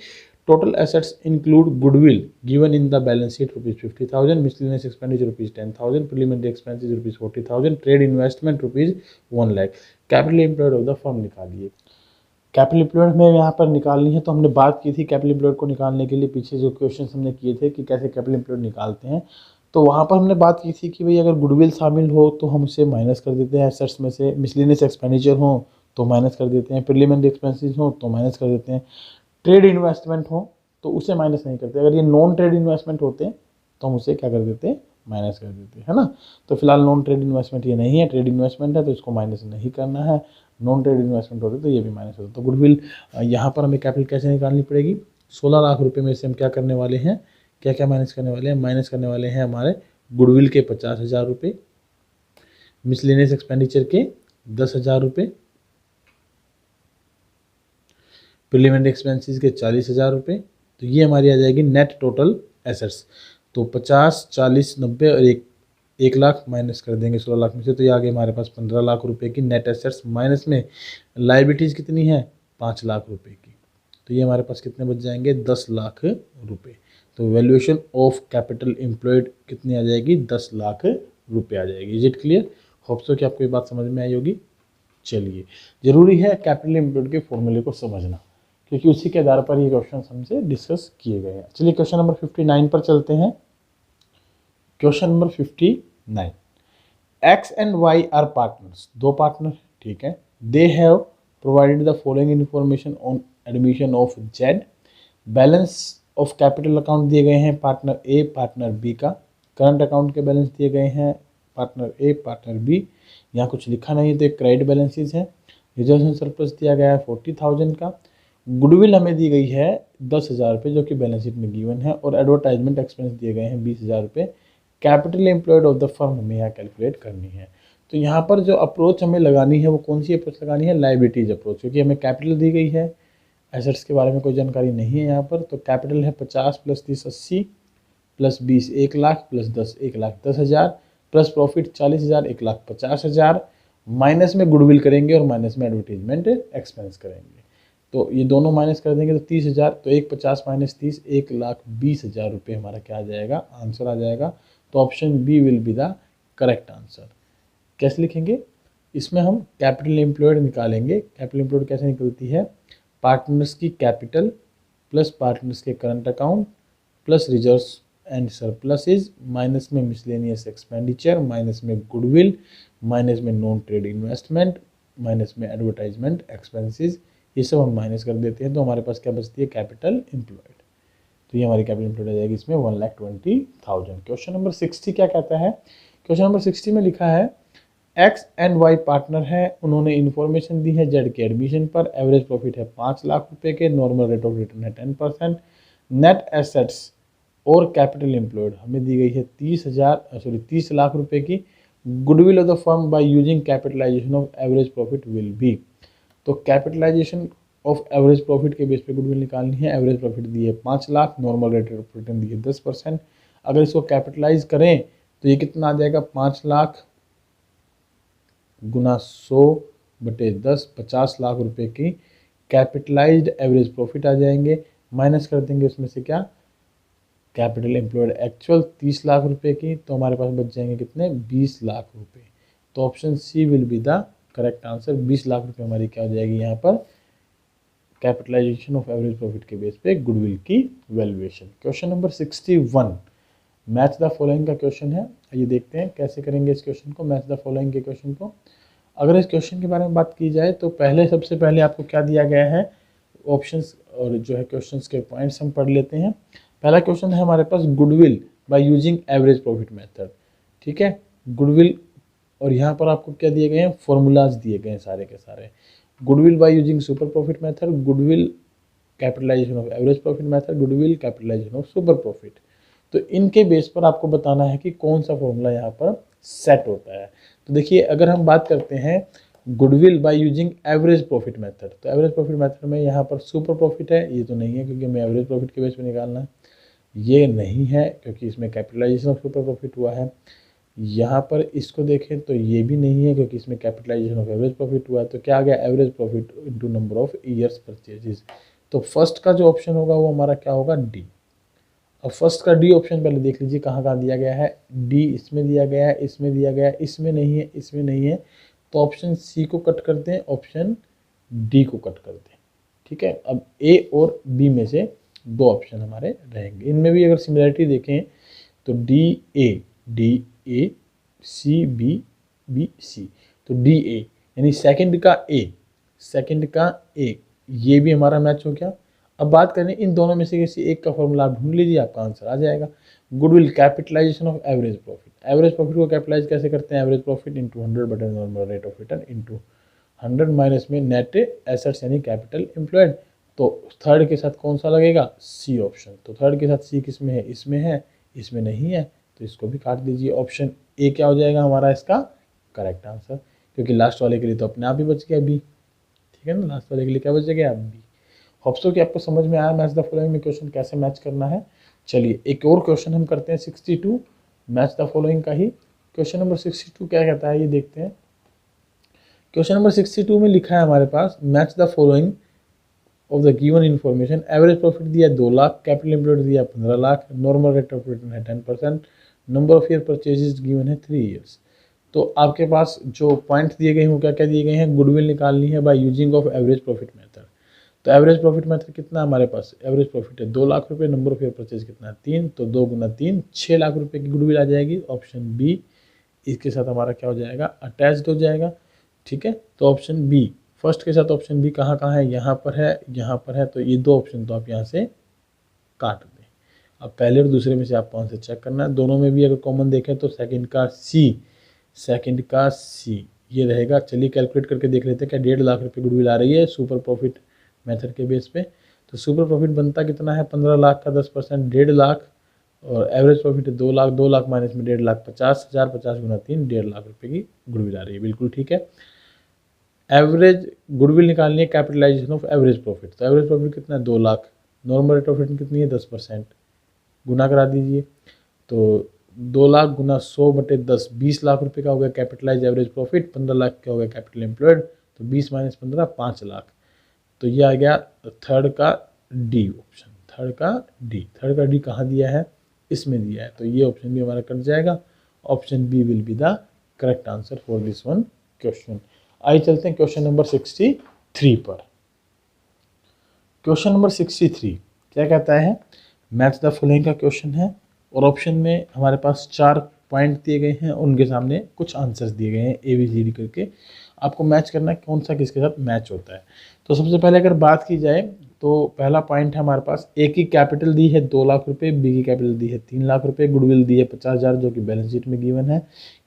Total assets include goodwill given in the balance sheet ₹50,000, miscellaneous expenditure ₹10,000, preliminary expenses ₹40,000, trade investment ₹1 lakh. Capital employed of the firm निकालिए। कैपिटल एम्प्लॉयड में यहाँ पर निकालनी है, तो हमने बात की थी कैपिटल एम्प्लॉयड को निकालने के लिए, पीछे जो क्वेश्चन हमने किए थे कि कैसे कैपिटल एम्प्लॉयड निकालते हैं। तो वहाँ पर हमने बात की थी कि भाई अगर गुडविल शामिल हो तो हम उसे माइनस कर देते हैं एसेट्स में से, मिसलेनियस एक्सपेंडिचर हो तो माइनस कर देते हैं, प्रीलिमिनरी एक्सपेंसेस हो तो माइनस कर देते हैं, ट्रेड इन्वेस्टमेंट हो तो उसे माइनस नहीं करते। अगर ये नॉन ट्रेड इन्वेस्टमेंट होते हैं तो हम उसे क्या कर देते हैं, माइनस कर देते हैं, है ना। तो फिलहाल नॉन ट्रेड इन्वेस्टमेंट ये नहीं है, ट्रेड इन्वेस्टमेंट है तो इसको माइनस नहीं करना है। नॉन ट्रेड इन्वेस्टमेंट होते तो ये भी माइनस होता। तो गुडविल यहाँ पर हमें कैपिटल कैसे निकालनी पड़ेगी, 16 लाख रुपए में से हम क्या करने वाले हैं, क्या क्या माइनस करने वाले हैं, माइनस करने वाले हैं हमारे गुडविल के 50,000 रुपये, मिसलेनियस एक्सपेंडिचर के 10,000 रुपये, प्रीलिमिनरी एक्सपेंसेस के 40,000 रुपये। तो ये हमारी आ जाएगी नेट टोटल एसेट्स। तो 50, 40, 90 और 1 लाख माइनस कर देंगे 16 लाख में से, तो ये आ गए हमारे पास 15 लाख रुपए की नेट एसेट्स, माइनस में लाइबिलिटीज़ कितनी है 5 लाख रुपए की। तो ये हमारे पास कितने बच जाएंगे 10 लाख रुपए। तो वैल्यूएशन ऑफ कैपिटल एम्प्लॉयड कितनी आ जाएगी 10 लाख रुपए आ जाएगी। Is it clear? Hope so कि आपको ये बात समझ में आई होगी। चलिए, जरूरी है कैपिटल एम्प्लॉयड के फॉर्मूले को समझना, क्योंकि उसी के आधार पर ये क्वेश्चन हमसे डिस्कस किए गए हैं। चलिए क्वेश्चन नंबर 59 पर चलते हैं। Question number 59, X and Y are partners, दो पार्टनर, ठीक है। They have provided the following information on admission of Z. Balance of capital account दिए गए हैं पार्टनर ए पार्टनर बी का, करंट अकाउंट के बैलेंस दिए गए हैं पार्टनर ए पार्टनर बी। यहाँ कुछ लिखा नहीं तो एक क्रेडिट बैलेंसेज है। रिजर्व सरप्लस दिया गया है 40,000 का। गुडविल हमें दी गई है 10,000 रुपये जो कि बैलेंस शीट में गिवन है, और एडवर्टाइजमेंट एक्सपेंस दिए गए हैं 20,000 रुपये। Capital employed of the firm हमें यहाँ कैलकुलेट करनी है। तो यहाँ पर जो अप्रोच हमें लगानी है वो कौन सी अप्रोच लगानी है, लाइबिलिटीज अप्रोच, क्योंकि हमें कैपिटल दी गई है, एसेट्स के बारे में कोई जानकारी नहीं है यहाँ पर। तो कैपिटल है 50 + 30 80 + 20 1 लाख + 10 1,10,000 प्लस प्रॉफिट 40,000 1,50,000, माइनस में गुडविल करेंगे और माइनस में एडवर्टीजमेंट एक्सपेंस करेंगे। तो ये दोनों माइनस कर देंगे तो 30,000, तो 150 - 30 1,20,000 रुपये हमारा क्या आ जाएगा, आंसर आ जाएगा। तो option B will be the correct answer. कैसे लिखेंगे, इसमें हम कैपिटल एम्प्लॉयड निकालेंगे। कैपिटल एम्प्लॉयड कैसे निकलती है, पार्टनर्स की कैपिटल प्लस पार्टनर्स के current account plus reserves and surpluses, minus में मिसलेनियस एक्सपेंडिचर, माइनस में गुडविल, माइनस में नॉन ट्रेड इन्वेस्टमेंट, माइनस में एडवर्टाइजमेंट एक्सपेंसेस, ये सब हम माइनस कर देते हैं। तो हमारे पास क्या बचती है, कैपिटल एम्प्लॉयड। तो ये हमारी कैपिटल एम्प्लॉयड आ जाएगी इसमें 1,20,000। क्वेश्चन नंबर 60 क्या कहता है, क्वेश्चन नंबर 60 में लिखा है एक्स एंड वाई पार्टनर है, उन्होंने इन्फॉर्मेशन दी है जेड के एडमिशन पर, एवरेज प्रॉफिट है 5 लाख रुपए के, नॉर्मल रेट ऑफ रिटर्न है 10%, नेट एसेट्स और कैपिटल एम्प्लॉयड हमें दी गई है 30 लाख रुपए की। Goodwill of the firm by using capitalisation of average profit will be. तो कैपिटलाइजेशन ऑफ एवरेज प्रॉफिट के बेस पे गुडविल निकालनी है। एवरेज प्रॉफिट दी है 5 lakh, normal rate of return दी है 10%। अगर इसको कैपिटलाइज करें तो ये कितना आ जाएगा, 5 लाख गुना 100/10 50 लाख रुपए की कैपिटलाइज्ड एवरेज प्रॉफिट आ जाएंगे। माइनस कर देंगे उसमें से क्या, कैपिटल एम्प्लॉयड एक्चुअल 30 लाख रुपए की, तो हमारे पास बच जाएंगे कितने, 20 लाख रुपए। तो option C will be the correct answer. 20 lakh रुपए हमारी क्या हो जाएगी यहाँ पर, कैपिटलाइजेशन ऑफ एवरेज प्रॉफिट के बेस पे गुडविल की valuation. Question number 61, match the following का क्वेश्चन है। ये देखते हैं कैसे करेंगे इस क्वेश्चन को, मैच द फॉलोइंग के क्वेश्चन को। अगर इस क्वेश्चन के बारे में बात की जाए तो सबसे पहले आपको क्या दिया गया है, ऑप्शंस और जो है क्वेश्चंस के पॉइंट्स हम पढ़ लेते हैं। पहला क्वेश्चन है हमारे पास goodwill by using average profit method, ठीक है, गुडविल, और यहाँ पर आपको क्या दिए गए हैं, फॉर्मूलाज दिए गए हैं सारे के सारे। Goodwill by using super profit method, goodwill capitalization of average profit method, goodwill capitalization of super profit. तो इनके बेस पर आपको बताना है कि कौन सा फॉर्मूला यहाँ पर सेट होता है। तो देखिए, अगर हम बात करते हैं goodwill by using average profit method, तो एवरेज प्रॉफिट मेथड में यहाँ पर सुपर प्रॉफिट है, ये तो नहीं है क्योंकि हमें एवरेज प्रॉफिट के बेस पे निकालना है। ये नहीं है क्योंकि इसमें कैपिटलाइजेशन ऑफ सुपर प्रॉफिट हुआ है। यहाँ पर इसको देखें तो ये भी नहीं है क्योंकि इसमें कैपिटलाइजेशन ऑफ एवरेज प्रॉफिट हुआ है। तो क्या आ गया, average profit into number of years purchases. तो फर्स्ट का जो ऑप्शन होगा वो हमारा क्या होगा, डी। अब फर्स्ट का डी ऑप्शन पहले देख लीजिए कहाँ कहाँ दिया गया है। डी इसमें दिया गया है, इसमें दिया गया है, इसमें नहीं है, इसमें नहीं है। तो ऑप्शन सी को कट करते हैं, ऑप्शन डी को कट करते हैं। ठीक है, अब ए और बी में से दो ऑप्शन हमारे रहेंगे। इनमें भी अगर सिमिलरिटी देखें तो D A C B, B C. तो डी ए यानी सेकंड का ए ये भी हमारा मैच हो गया। अब बात करें इन दोनों में से किसी एक का फॉर्मूला आप ढूंढ लीजिए, आपका आंसर आ जाएगा। Goodwill capitalization of average profit. Average profit को कैपिटलाइज कैसे करते हैं, एवरेज प्रॉफिट इंटू 100 बटे normal rate of return into 100 minus में नेट एसेट्स यानी कैपिटल एम्प्लॉयड। तो थर्ड के साथ कौन सा लगेगा, सी ऑप्शन। तो थर्ड के साथ सी किस में है, इसमें है, इसमें नहीं है, तो इसको भी काट दीजिए। ऑप्शन ए क्या हो जाएगा हमारा इसका करेक्ट आंसर, क्योंकि लास्ट वाले के लिए तो अपने आप ही बच गया बी। ठीक है ना, लास्ट वाले के लिए क्या बच गया, बी। होप्सो कि आपको समझ में आया मैच द फॉलोइंग में क्वेश्चन कैसे मैच करना है। चलिए एक और क्वेश्चन हम करते हैं 62 मैच द फॉलोइंग का ही। क्वेश्चन नंबर 62 क्या कहता है ये देखते हैं। क्वेश्चन नंबर 62 में लिखा है हमारे पास match the following of the given information. Average profit दिया 2 लाख, कैपिटल एम्प्लॉयड दिया 15 lakh, normal rate of return है 10%, number of year purchases given है 3 ईयर्स। तो आपके पास जो पॉइंट दिए गए हैं वो क्या क्या दिए गए हैं, गुडविल निकालनी है by using of average profit method. तो एवरेज प्रॉफिट मेथड कितना हमारे पास, एवरेज प्रॉफिट है 2 लाख रुपए, नंबर ऑफ ईयर परचेज कितना है 3, तो 2 गुना 3 6 लाख रुपए की गुडविल आ जाएगी। ऑप्शन बी इसके साथ हमारा क्या हो जाएगा, अटैच्ड हो जाएगा। ठीक है, तो ऑप्शन बी फर्स्ट के साथ ऑप्शन बी कहाँ कहाँ है, यहाँ पर है, यहाँ पर है, तो ये दो ऑप्शन तो आप यहाँ से काट दें। अब पहले और दूसरे में से आपको आंसर चेक करना है। दोनों में भी अगर कॉमन देखें तो सेकंड का सी ये रहेगा। चलिए कैलकुलेट करके देख लेते हैं क्या 1.5 लाख रुपए गुडविल आ रही है सुपर प्रॉफिट मेथड के बेस पे। तो सुपर प्रॉफिट बनता कितना है, 15 लाख का 10% 1.5 लाख, और एवरेज प्रॉफिट है 2 लाख, 2 लाख माइनस में 1.5 लाख 50,000, 50 गुना 3 1.5 लाख रुपए की गुडविल आ रही है। बिल्कुल ठीक है। एवरेज गुडविल निकालनी है कैपिटलाइजेशन ऑफ एवरेज प्रॉफिट। तो एवरेज प्रॉफिट कितना है 2 lakh, normal rate of return कितनी है 10%, गुना करा दीजिए। तो 2 लाख गुना 100 बटे 10 20 लाख रुपए का हो गया कैपिटलाइज एवरेज प्रॉफिट, 15 लाख का हो गया कैपिटल एम्प्लॉयड, तो 20 माइनस 15 5 लाख। तो ये आ गया थर्ड का डी ऑप्शन। थर्ड का डी कहाँ दिया है, इसमें दिया है, तो ये ऑप्शन भी हमारा कट जाएगा। Option B will be the correct answer for this one question. आइए चलते हैं क्वेश्चन नंबर 63 पर। क्वेश्चन नंबर 63 क्या कहता है, मैच द फॉलोइंग का क्वेश्चन है और ऑप्शन में हमारे पास 4 पॉइंट दिए गए हैं, उनके सामने कुछ आंसर्स दिए गए हैं ABCD करके। आपको मैच करना है कौन सा किसके साथ मैच होता है। तो सबसे पहले अगर बात की जाए तो पहला पॉइंट है हमारे पास, ए की कैपिटल दी है 2 लाख रुपए, बी की कैपिटल दी है 3 लाख रुपए, गुडविल दी है 50,000 जो कि बैलेंस शीट में गिवन है,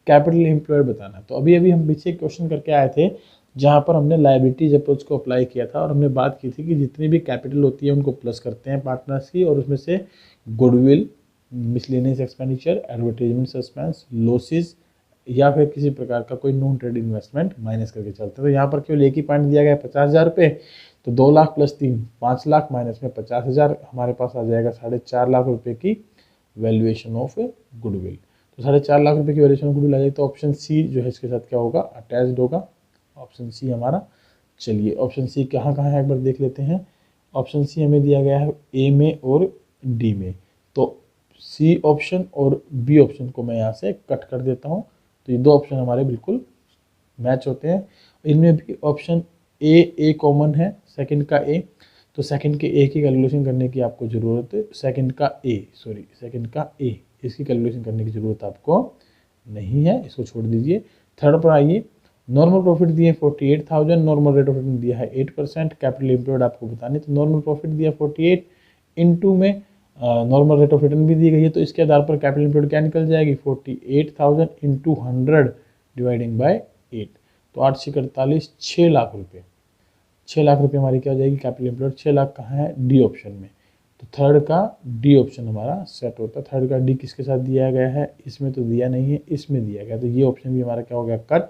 कैपिटल एम्प्लॉयड बताना। तो अभी अभी हम पीछे क्वेश्चन करके आए थे जहाँ पर हमने लायबिलिटीज अप्रोच को अप्लाई किया था और हमने बात की थी कि जितनी भी कैपिटल होती है उनको प्लस करते हैं पार्टनर्स की, और उसमें से goodwill, miscellaneous expenditure, advertisement expense, losses या फिर किसी प्रकार का कोई नॉन ट्रेड इन्वेस्टमेंट माइनस करके चलते हैं। तो यहाँ पर केवल एक ही पॉइंट दिया गया है 50,000 रुपये, तो 2 लाख प्लस 3 5 लाख माइनस में 50,000 हमारे पास आ जाएगा 4.5 लाख रुपए की वैल्यूएशन ऑफ गुडविल। तो 4.5 लाख रुपए की वैल्यूएशन ऑफ गुडविल आ जाएगी। तो ऑप्शन सी जो है इसके साथ क्या होगा, अटैच्ड होगा। ऑप्शन सी हमारा, चलिए ऑप्शन सी कहाँ कहाँ है एक बार देख लेते हैं। ऑप्शन सी हमें दिया गया है ए में और डी में, तो सी ऑप्शन और बी ऑप्शन को मैं यहाँ से कट कर देता हूँ। तो ये दो ऑप्शन हमारे बिल्कुल मैच होते हैं। इनमें भी ऑप्शन ए कॉमन है, सेकंड का ए, तो सेकंड के ए की कैलकुलेशन करने की आपको ज़रूरत है, सेकंड का ए इसकी कैलकुलेशन करने की ज़रूरत आपको नहीं है, इसको छोड़ दीजिए। थर्ड पर आइए, नॉर्मल प्रॉफिट दिए 48,000, नॉर्मल रेट ऑफ रिटर्न दिया है 8%, कैपिटल एम्प्लॉयड आपको बतानी, तो नॉर्मल प्रॉफिट दिया 48, इनटू में नॉर्मल रेट ऑफ रिटर्न भी दी गई है, तो इसके आधार पर कैपिटल एम्प्लॉयड क्या निकल जाएगी 48,000 इंटू 100 डिवाइडिंग बाय 8, तो 8 से 48 6 लाख रुपये। 6 लाख रुपये हमारी क्या हो जाएगी कैपिटल एम्प्लॉयड। 6 लाख कहाँ है, डी ऑप्शन में, तो थर्ड का डी ऑप्शन हमारा सेट होता है। थर्ड का डी किसके साथ दिया गया है, इसमें तो दिया नहीं है, इसमें दिया गया, तो ये ऑप्शन भी हमारा क्या हो गया कट।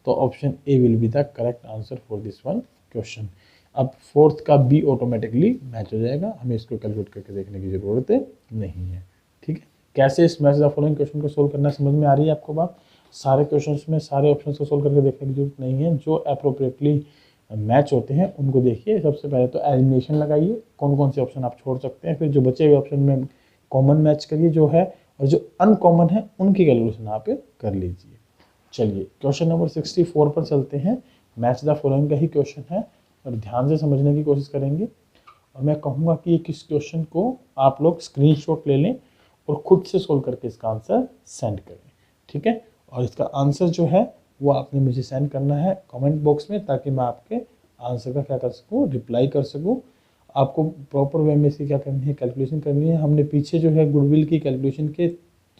तो option A will be the correct answer for this one question. अब फोर्थ का बी ऑटोमेटिकली मैच हो जाएगा, हमें इसको कैलकुलेट करके देखने की ज़रूरत नहीं है। ठीक है, कैसे इस मैच द फॉलोइंग क्वेश्चन को सोल्व करना समझ में आ रही है आपको बात। सारे क्वेश्चंस में सारे ऑप्शंस को सोल्व करके देखने की जरूरत नहीं है, जो अप्रोप्रिएटली मैच होते हैं उनको देखिए। सबसे पहले तो एलिमिनेशन लगाइए, कौन कौन से ऑप्शन आप छोड़ सकते हैं, फिर जो बचे हुए ऑप्शन में कॉमन मैच करिए जो है, और जो अनकॉमन है उनकी कैलकुलेशन आप कर लीजिए। चलिए क्वेश्चन नंबर 64 पर चलते हैं। मैच द फॉलोइंग का ही क्वेश्चन है और ध्यान से समझने की कोशिश करेंगे। और मैं कहूँगा कि किस क्वेश्चन को आप लोग स्क्रीनशॉट ले लें और खुद से सोल्व करके इसका आंसर सेंड करें, ठीक है। और इसका आंसर जो है वो आपने मुझे सेंड करना है कमेंट बॉक्स में, ताकि मैं आपके आंसर का क्या कर सकूँ, रिप्लाई कर सकूँ। आपको प्रॉपर वे में से क्या करनी है, कैलकुलेशन करनी है। हमने पीछे जो है गुडविल की कैलकुलेशन के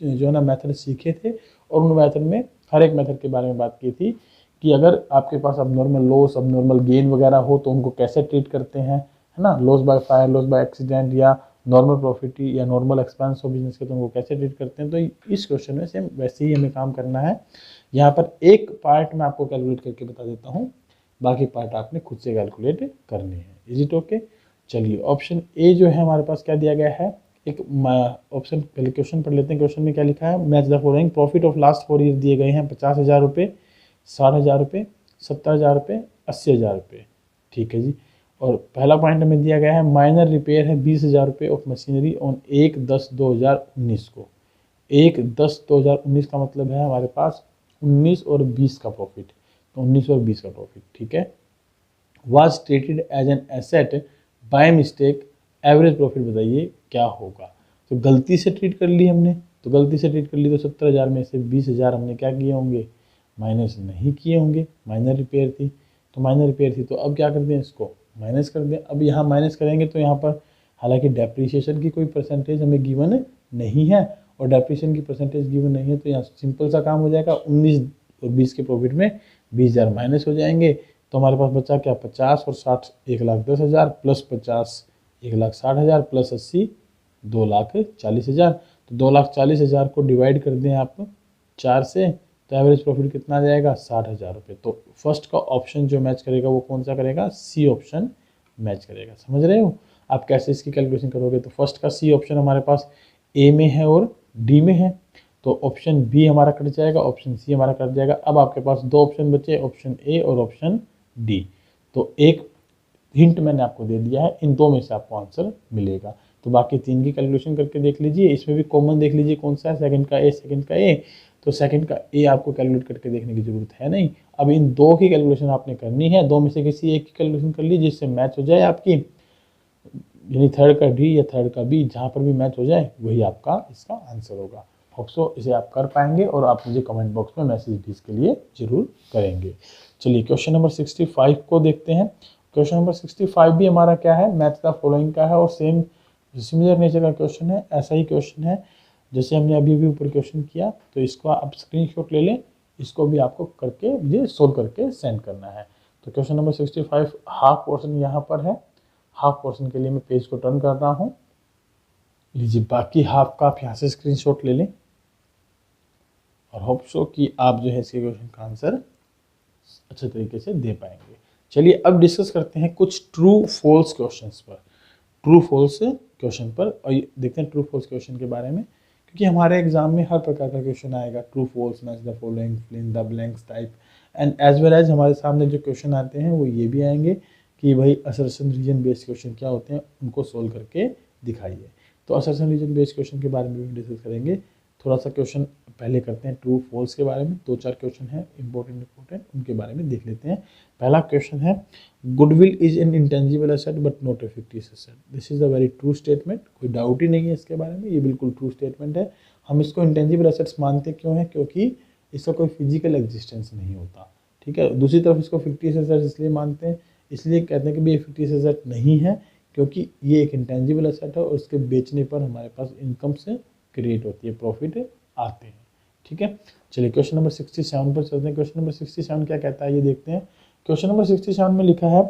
जो है ना मेथड सीखे थे, और उन मेथड में हर एक मेथड के बारे में बात की थी कि अगर आपके पास अब नॉर्मल लॉस, अब नॉर्मल गेन वगैरह हो तो उनको कैसे ट्रीट करते हैं, है ना। Loss by fire, loss by accident, या नॉर्मल प्रॉफिट या नॉर्मल एक्सपेंस हो बिजनेस के, तो उनको कैसे ट्रीट करते हैं। तो इस क्वेश्चन में सेम वैसे ही हमें काम करना है। यहाँ पर एक पार्ट मैं आपको कैलकुलेट करके बता देता हूँ, बाकी पार्ट आपने खुद से कैलकुलेट करने हैं। Is it okay. चलिए ऑप्शन ए जो है हमारे पास क्या दिया गया है, एक ऑप्शन पहले क्वेश्चन पढ़ लेते हैं। क्वेश्चन में क्या लिखा है, match the following. Profit of last 4 year दिए गए हैं 50,000 रुपये, 60,000 रुपये, 70,000 रुपये, 80,000 रुपये, ठीक है जी। और पहला पॉइंट हमें दिया गया है माइनर रिपेयर है 20,000 रुपये ऑफ मशीनरी ऑन 1/10/2019 को। 1/10/2019 का मतलब है हमारे पास 19 और 20 का प्रॉफिट, तो 19 और 20 का प्रॉफिट, ठीक है। Was treated as an asset by mistake, average profit बताइए क्या होगा। तो गलती से ट्रीट कर ली हमने, तो गलती से ट्रीट कर ली तो 70,000 में से 20,000 हमने क्या किए होंगे, माइनस नहीं किए होंगे। माइनर रिपेयर थी, तो माइनर रिपेयर थी, तो अब क्या कर दें, इसको माइनस कर दें। अब यहाँ माइनस करेंगे तो यहाँ पर हालांकि डेप्रीशिएशन की कोई परसेंटेज हमें गिवन नहीं है, और डेप्रीशिएशन की परसेंटेज गिवन नहीं है, तो यहाँ सिंपल सा काम हो जाएगा। 19 और 20 के प्रॉफिट में 20,000 माइनस हो जाएंगे, तो हमारे पास बचा क्या, 50 और 60 1,10,000, प्लस 50 1,60,000, प्लस 80 2,40,000। तो 2,40,000 को डिवाइड कर दें आप 4 से, तो एवरेज प्रॉफिट कितना आ जाएगा, 60,000 रुपये। तो फर्स्ट का ऑप्शन जो मैच करेगा वो कौन सा करेगा, सी ऑप्शन मैच करेगा। समझ रहे हो आप कैसे इसकी कैलकुलेशन करोगे। तो फर्स्ट का सी ऑप्शन हमारे पास ए में है और डी में है, तो ऑप्शन बी हमारा कट जाएगा, ऑप्शन सी हमारा कट जाएगा। अब आपके पास 2 ऑप्शन बचे, ऑप्शन ए और ऑप्शन डी। तो एक हिंट मैंने आपको दे दिया है, इन 2 में से आपको आंसर मिलेगा। तो बाकी 3 की कैलकुलेशन करके देख लीजिए, इसमें भी कॉमन देख लीजिए कौन सा है, सेकंड का ए, सेकंड का ए। तो सेकंड का ए आपको कैलकुलेट करके देखने की जरूरत है नहीं। अब इन 2 की कैलकुलेशन आपने करनी है, 2 में से किसी एक की कैलकुलेशन कर लीजिए जिससे मैच हो जाए आपकी, यानी थर्ड का डी या थर्ड का बी, जहाँ पर भी मैच हो जाए वही आपका इसका आंसर होगा। होप सो इसे आप कर पाएंगे, और आप मुझे कमेंट बॉक्स में मैसेज भी इसके लिए जरूर करेंगे। चलिए क्वेश्चन नंबर 65 को देखते हैं। क्वेश्चन नंबर 65 भी हमारा क्या है, मैच द फॉलोइंग का है, और सेम सिमिलर नेचर का क्वेश्चन है। ऐसा ही क्वेश्चन है जैसे हमने अभी भी ऊपर क्वेश्चन किया, तो इसको आप स्क्रीनशॉट ले लें, इसको भी आपको करके मुझे सोल्व करके सेंड करना है। तो क्वेश्चन नंबर 65 हाफ पोर्शन यहाँ पर है, हाफ पोर्शन के लिए मैं पेज को टर्न कर रहा हूँ। लीजिए बाकी हाफ का आप यहाँ से स्क्रीनशॉट ले लें, और होप सो कि आप जो है इसके क्वेश्चन का आंसर अच्छे तरीके से दे पाएंगे। चलिए अब डिस्कस करते हैं कुछ ट्रू फॉल्स क्वेश्चंस पर, ट्रू फॉल्स क्वेश्चन पर, और देखते हैं ट्रू फॉल्स क्वेश्चन के बारे में, क्योंकि हमारे एग्जाम में हर प्रकार का क्वेश्चन आएगा, true false, match the following, fill in the blanks type, and as well as हमारे सामने जो क्वेश्चन आते हैं वो ये भी आएंगे कि भाई असर्शन रीजन बेस्ड क्वेश्चन क्या होते हैं, उनको सोल्व करके दिखाइए। तो असर्शन रीजन बेस्ड क्वेश्चन के बारे में भी डिस्कस करेंगे। थोड़ा सा क्वेश्चन पहले करते हैं ट्रू फॉल्स के बारे में, 2-4 क्वेश्चन है इंपॉर्टेंट, उनके बारे में देख लेते हैं। पहला क्वेश्चन है, goodwill is an intangible asset but not a fictitious asset. This is a very true statement, कोई डाउट ही नहीं है इसके बारे में, ये बिल्कुल ट्रू स्टेटमेंट है। हम इसको इंटेंजिबल एसेट्स मानते क्यों हैं, क्योंकि इसका कोई फिजिकल एग्जिस्टेंस नहीं होता, ठीक है। दूसरी तरफ इसको फिक्टिशियस एसेट इसलिए मानते हैं, इसलिए कहते हैं कि भाई ये फिक्टिशियस एसेट नहीं है, क्योंकि ये एक इंटेंजिबल एसेट है और इसके बेचने पर हमारे पास इनकम से क्रिएट होती है, प्रॉफिट आते हैं, ठीक है। चलिए क्वेश्चन नंबर 67 पर चलते हैं। क्वेश्चन नंबर 67 क्या कहता है ये देखते हैं। क्वेश्चन नंबर 67 में लिखा है,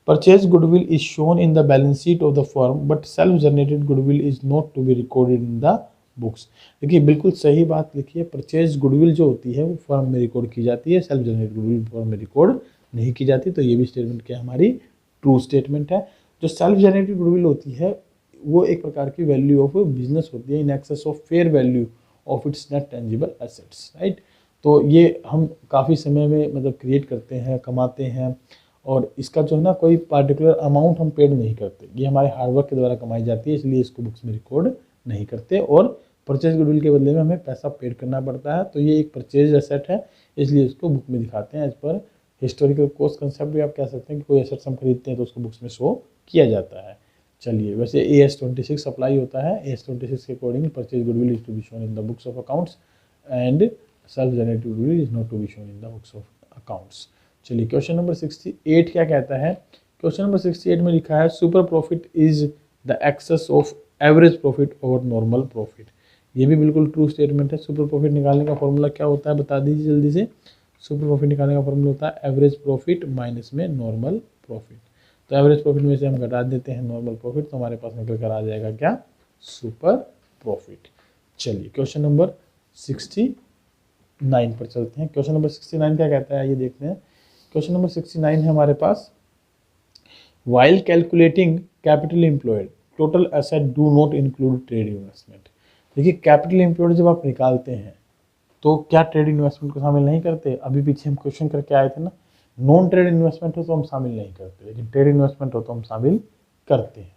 purchase goodwill is shown in the balance sheet of the firm but self generated goodwill is not to be recorded in the books. देखिए बिल्कुल सही बात लिखी है, परचेज गुडविल जो होती है वो फर्म में रिकॉर्ड की जाती है, सेल्फ जनरेटेड गुडविल फर्म में रिकॉर्ड नहीं की जाती। तो ये भी स्टेटमेंट क्या हमारी ट्रू स्टेटमेंट है। जो सेल्फ जनरेटेड गुडविल होती है वो एक प्रकार की वैल्यू ऑफ बिजनेस होती है in excess of fair value of its net tangible assets, right. तो ये हम काफ़ी समय में मतलब क्रिएट करते हैं, कमाते हैं, और इसका जो है ना कोई पार्टिकुलर अमाउंट हम पेड नहीं करते, ये हमारे हार्डवर्क के द्वारा कमाई जाती है, इसलिए इसको बुक्स में रिकॉर्ड नहीं करते। और परचेज गुडविल के बदले में हमें पैसा पेड करना पड़ता है, तो ये एक परचेज एसेट है, इसलिए इसको बुक में दिखाते हैं as per historical cost concept भी आप कह सकते हैं कि कोई एसेट्स हम खरीदते हैं तो उसको बुक्स में शो किया जाता है। चलिए, वैसे AS26 अप्लाई होता है, AS26 के according purchase goodwill is to be shown in the books of accounts and self generated goodwill is not to be shown in the books of accounts. चलिए, क्वेश्चन नंबर 68 क्या कहता है? Question number 68 में लिखा है super profit is the excess of average profit over normal profit. ये भी बिल्कुल ट्रू स्टेटमेंट है। सुपर प्रॉफिट निकालने का फॉर्मूला क्या होता है बता दीजिए जल्दी से। सुपर प्रॉफिट निकालने का फॉर्मूला होता है एवरेज प्रॉफिट माइनस में नॉर्मल प्रॉफिट। तो एवरेज प्रॉफिट में से हम घटा देते हैं नॉर्मल प्रॉफिट, तो हमारे पास निकल कर आ जाएगा क्या? Super profit. चलिए, क्वेश्चन नंबर 69 पर चलते हैं। क्वेश्चन नंबर 69 क्या कहता है ये देखते हैं। क्वेश्चन नंबर 69 है हमारे पास, while calculating capital employed total asset do not include trade investment. देखिए, कैपिटल एम्प्लॉयड जब आप निकालते हैं तो क्या ट्रेड इन्वेस्टमेंट को शामिल नहीं करते? अभी पीछे हम क्वेश्चन करके आए थे ना, नॉन ट्रेड इन्वेस्टमेंट हो तो हम शामिल नहीं करते, लेकिन ट्रेड इन्वेस्टमेंट हो तो हम शामिल करते हैं।